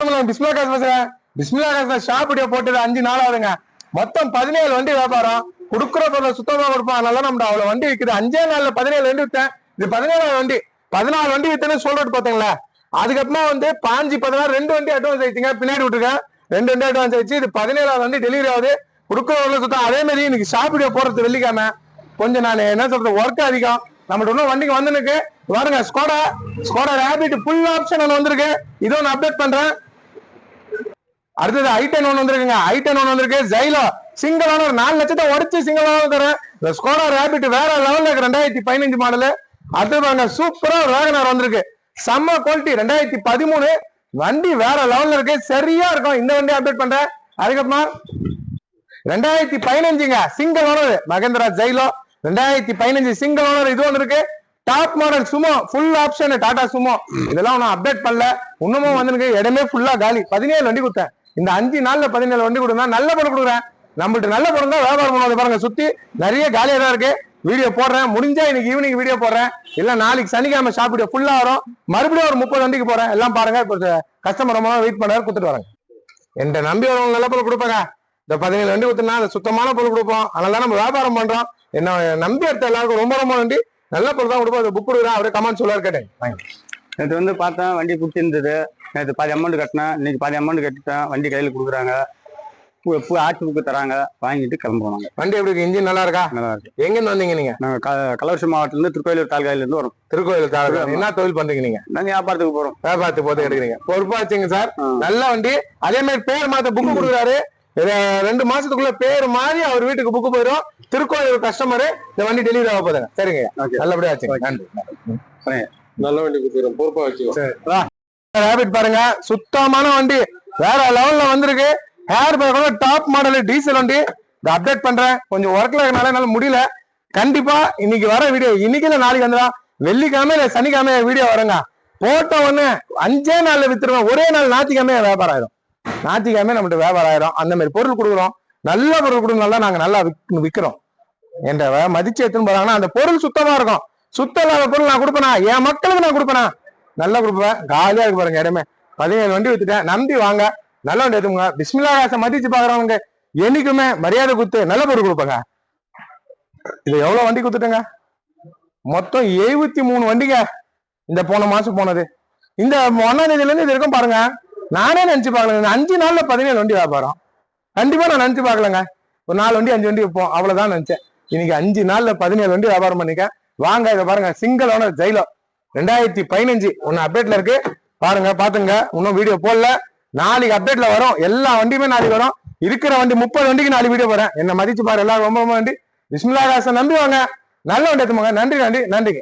பிஸ்மிலா காசு பேசுறேன். பிஸ்மிலா காசு ஷாப் வீடியோ போட்டது 5 நாள் ஆகுதுங்க. மொத்தம் 17 வண்டி வியாபாரம். கொடுக்குற பொருளை சுத்தமா கொடுப்போம். அதனால நம்ம அவ்வளவு வண்டி விற்குது. 5 நாள்ல 17 வண்டி வித்தேன். இது 17 வண்டி. 14 வண்டி வித்தேன்னு சொல்லிட்டு பாத்தீங்களா. அதுக்கப்புறமா பாஞ்சு 16 2 வண்டி அட்வான்ஸ் ஆயிடுச்சுங்க. பின்னாடி விட்டுருக்கேன். 2 வண்டி அட்வான்ஸ் ஆயிடுச்சு. இது 17 வண்டி டெலிவரி ஆகுது. கொடுக்குற பொருளை சுத்தம். அதே மாதிரி இன்னைக்கு ஷாப் வீடியோ போடுறது வெள்ளிக்காம கொஞ்சம் நான் என்ன சொல்றது ஒர்க் அதிகம். நம்மகிட்ட இன்னும் வண்டிக்கு வந்துருக்கு பாருங்க. ஸ்கோடா ரேபிட் ஃபுல் ஆப்ஷன் ஒன்று வந்திருக்கு. இதோ நான் அப்டேட் பண்றேன். அடுத்தது i10 ஒன்று வந்திருக்குங்க. i10 ஒன்று வந்திருக்கு. ஜைலோ சிங்கிள் ஓனர் 4 லட்சத்தை உடச்சு சிங்கிள் ஓனர் தரேன். இந்த ஸ்கோடா ரேபிட் வேற லெவல்ல இருக்கு. 2015 மாடலு. அடுத்து பாருங்க சூப்பரா வேகனார் வந்திருக்கு. செம்ம குவாலிட்டி. 2013 வண்டி வேற லெவல்ல இருக்கு. சரியா இருக்கும். இந்த வண்டி அப்டேட் பண்றேன். அதுக்கப்புறமா 2015ங்க single owner Mahindra Xylo 2015 single owner இது ஒன்று இருக்கு. Top model Sumo full option Tata Sumo. இதெல்லாம் நான் அப்டேட் பண்ணல. இன்னமும் வந்துருக்கு. இடமே ஃபுல்லா காலி. 17 வண்டி கொடுத்தேன். இந்த 5 நாள்ல 17 வண்டி கொடுத்தா நல்ல பொருள் கொடுக்குறேன். நம்மகிட்ட நல்ல பொருள் தான் வியாபாரம் பண்ணுவாங்க. பாருங்க சுத்தி நிறைய காலியா தான் இருக்கு. வீடியோ போடுறேன். முடிஞ்சா இன்னைக்கு ஈவினிங் வீடியோ போடுறேன். இல்ல நாளைக்கு சனிக்கிழமை ஷாப் வீடியோ ஃபுல்லா வரும். மறுபடியும் ஒரு 30 வண்டிக்கு போறேன். எல்லாம் பாருங்க. இப்போ கஸ்டமர் ரொம்ப வெயிட் பண்ணாரு. கொடுத்துட்டு வரேன். என்கிட்ட நம்பி வரவங்க நல்ல பொருள் கொடுப்பாங்க. இந்த 17 வண்டி கொடுத்தோம்னா அது சுத்தமான பொருள் கொடுப்போம். அதனால நம்ம வியாபாரம் பண்றோம். என்ன நம்பி எடுத்த எல்லாருக்கும் ரொம்ப ரொம்ப நன்றி. நல்ல பொருள் தான் கொடுப்போம். அதை புக் கொடுக்குறேன். அவரே கமெண்ட் சொல்லுவார். கேட்டேன். நேற்று பார்த்தேன் வண்டி பிடிச்சிருந்தது. நேற்று பாதி அமௌண்ட் கட்டினேன். இன்னைக்கு பாதி அமௌண்ட் கட்டிட்டேன். வண்டி கையில் கொடுக்குறாங்க. ஆட்சி புக்கு தராங்க. வாங்கிட்டு கிளம்புவாங்க. வண்டி எப்படி இருக்கு? இன்ஜின் நல்லா இருக்கா? நல்லா இருக்கு. எங்கேருந்து வந்தீங்க நீங்க? நாங்கள் கள்ளக்குறிச்சி மாவட்டத்திலிருந்து திருக்கோயிலூர் தாலுகாயிலிருந்து வரோம். திருக்கோயிலூர் தாலுகா. என்ன தொழில் பண்றீங்க நீங்க? நாங்கள் வியாபாரத்துக்கு போறோம். வியாபாரத்துக்கு போது எடுக்கிறீங்க. பொறுப்பா வச்சுங்க சார். நல்ல வண்டி. அதே மாதிரி பேர் மாத்த புக்கு கொடுக்குறாரு. 2 மாசத்துக்குள்ள பேர் மாறி அவர் வீட்டுக்கு புக்கு போயிடும். திருக்கோயிலூர் கஸ்டமரு இந்த வண்டி டெலிவரி ஆக போதுங்க. சரிங்க. நல்லபடியா வச்சுங்க. நன்றி. நல்ல வண்டி கொடுத்துறோம். பொறுப்பா வச்சுக்கோ. ரேபிட் பாருங்க. சுத்தமான வண்டி வேற லெவல்ல வந்திருக்கு. Hair pack top model diesel வண்டி. இதை அப்டேட் பண்றேன். கொஞ்சம் ஒர்க்ல இருக்கனால என்னால முடியல. கண்டிப்பா இன்னைக்கு வர வீடியோ இன்னைக்கு இல்ல நாளைக்கு வந்துடா. வெள்ளிக்கிழமை இல்ல சனிக்கிழமை வீடியோ வருங்க. போட்ட ஒண்ணு 5 நாள்ல வித்துருவேன். ஒரே நாள் ஞாயிற்றுக்கிழமை வியாபாரம் ஆயிரும். ஞாயிற்றுக்கிழமை நம்மகிட்ட வியாபாரம் ஆயிரும். அந்த மாதிரி பொருள் கொடுக்குறோம். நல்ல பொருள் கொடுக்கணும். நாங்க நல்லா விற்கிறோம். என்ற மதிச்சு எடுத்துன்னு போறாங்கன்னா அந்த பொருள் சுத்தமா இருக்கும். சுத்தம் இல்லாத பொருள் நான் கொடுப்பேனா? என் மக்களுக்கு நான் கொடுப்பேனா? நல்லா கொடுப்பேன். காலியா இருக்கு பாருங்க. இடமே 17 வண்டி வித்துட்டேன். நம்பி வாங்க. நல்ல வண்டி எடுத்துங்க. பிஸ்மில்லா காசை மதிச்சு பாக்குறவங்க என்னைக்குமே மரியாதை கொடுத்து நல்ல பொருள் கொடுப்பாங்க. இது எவ்வளவு வண்டி கொடுத்துட்டேங்க? மொத்தம் 73 வண்டிங்க. இந்த போன மாசம் போனது. இந்த 1ஆம் தேதியில இருந்து இது இருக்கும் பாருங்க. நானே நினைச்சு பாக்கலங்க. 5 நாள்ல 17 வண்டி வியாபாரம். கண்டிப்பா நான் நினைச்சு பாக்கலங்க. ஒரு 4 வண்டி 5 வண்டி வைப்போம். அவ்வளவுதான் நினைச்சேன். இன்னைக்கு 5 நாள்ல 17 வண்டி வியாபாரம் பண்ணிக்க. வாங்க. இதை பாருங்க. சிங்கிள் ஓனர் ஜைலோ 2015 ஒன்னு அப்டேட்ல இருக்கு. பாருங்க. பாத்துங்க. இன்னும் வீடியோ போடல. நாளைக்கு அப்டேட்ல வரும். எல்லா வண்டியுமே நாளைக்கு வரும். இருக்கிற வண்டி 30 வண்டிக்கு நாளைக்கு வீடியோ போறேன். என்ன மதிச்சு பாரு. எல்லாரும் ரொம்ப ரொம்ப நன்றி. பிஸ்மில்லா காசை நம்பி வாங்க. நல்ல வண்டி எடுத்துமாங்க. நன்றி.